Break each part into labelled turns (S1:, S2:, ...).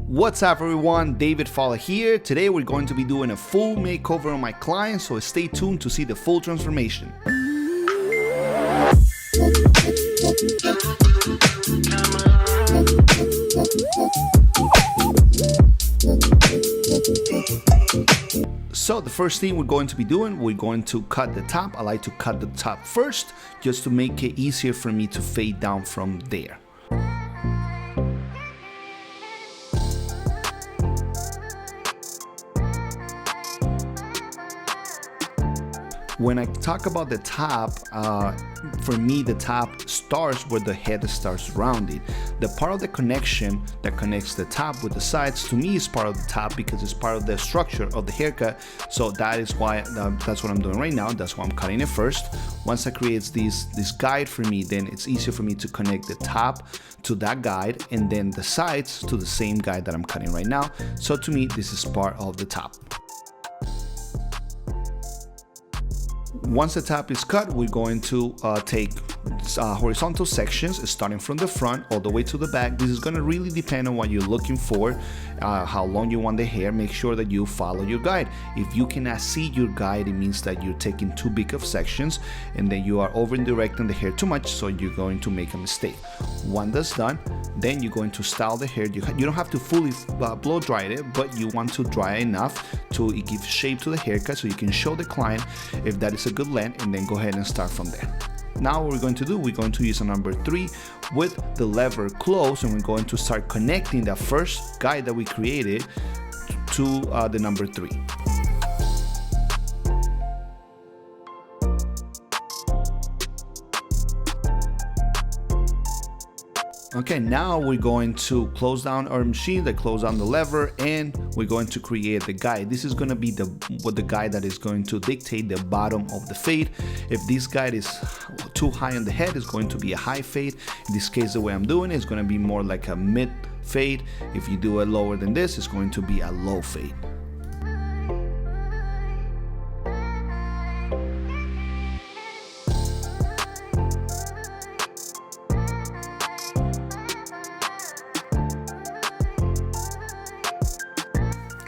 S1: What's up everyone, David Falla here. Today we're going to be doing a full makeover on my client, so stay tuned to see the full transformation. So the first thing we're going to be doing, we're going to cut the top. I like to cut the top first just to make it easier for me to fade down from there. When I talk about the top, for me the top starts where the head starts rounded. The part of the connection that connects the top with the sides, to me, is part of the top because it's part of the structure of the haircut. So that is why that's what I'm doing right now. That's why I'm cutting it first. Once I create this guide for me, then it's easier for me to connect the top to that guide and then the sides to the same guide that I'm cutting right now. So to me, this is part of the top. Once the top is cut, we're going to take horizontal sections starting from the front all the way to the back. This is going to really depend on what you're looking for, how long you want the hair. Make sure that you follow your guide. If you cannot see your guide, it means that you're taking too big of sections and then you are over directing the hair too much, so you're going to make a mistake. Once that's done, then you're going to style the hair. You don't have to fully blow dry it, but you want to dry enough to give shape to the haircut so you can show the client if that is a good length, and then go ahead and start from there. Now what we're going to do, we're going to use a number 3 with the lever closed, and we're going to start connecting that first guide that we created to the number 3. Okay, now we're going to close down our machine, close down the lever, and we're going to create the guide. This is going to be the guide that is going to dictate the bottom of the fade. If this guide is too high on the head, it's going to be a high fade. In this case, the way I'm doing it is going to be more like a mid fade. If you do it lower than this, it's going to be a low fade.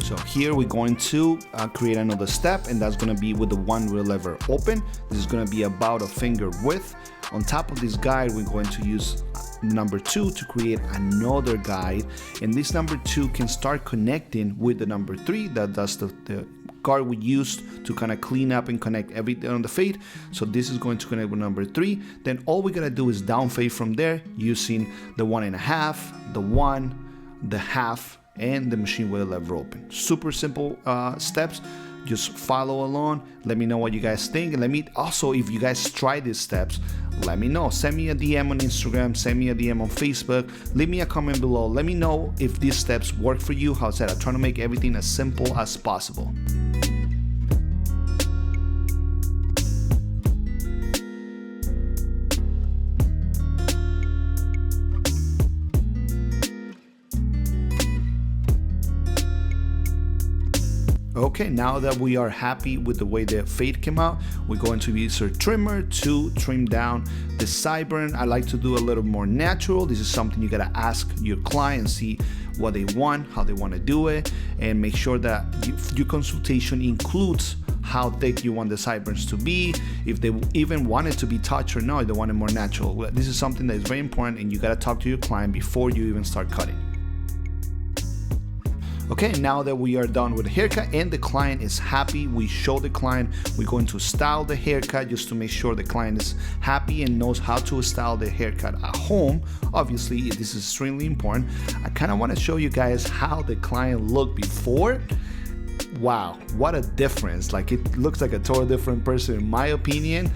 S1: So here we're going to create another step, and that's going to be with the one lever open. This is going to be about a finger width. On top of this guide, we're going to use number 2 to create another guide, and this number 2 can start connecting with the number 3. That's the guard we used to kind of clean up and connect everything on the fade. So this is going to connect with number 3. Then all we gotta do is down fade from there using the 1.5, the 1, the half, and the machine with the lever open. Super simple steps. Just follow along. Let me know what you guys think, and let me also, if you guys try these steps, let me know. Send me a DM on Instagram, send me a DM on Facebook, leave me a comment below. Let me know if these steps work for you. How I said, I'm trying to make everything as simple as possible. Okay, now that we are happy with the way the fade came out, we're going to use our trimmer to trim down the sideburn. I like to do a little more natural. This is something you gotta ask your client, see what they want, how they want to do it, and make sure that your consultation includes how thick you want the sideburns to be, if they even want it to be touched or not, they want it more natural. This is something that is very important, and you gotta talk to your client before you even start cutting. Okay, now that we are done with the haircut and the client is happy, we show the client, we're going to style the haircut just to make sure the client is happy and knows how to style the haircut at home. Obviously, this is extremely important. I kind of want to show you guys how the client looked before. Wow, what a difference. Like, it looks like a totally different person in my opinion.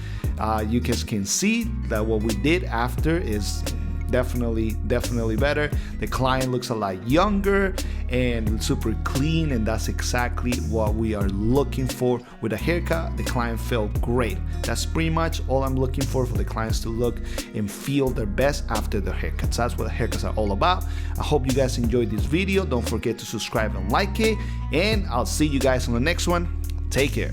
S1: You guys can see that what we did after is definitely better. The client looks a lot younger and super clean, and that's exactly what we are looking for with a haircut. The client felt great. That's pretty much all I'm looking for the clients to look and feel their best after their haircuts. That's what the haircuts are all about. I hope you guys enjoyed this video. Don't forget to subscribe and like it, and I'll see you guys on the next one. Take care.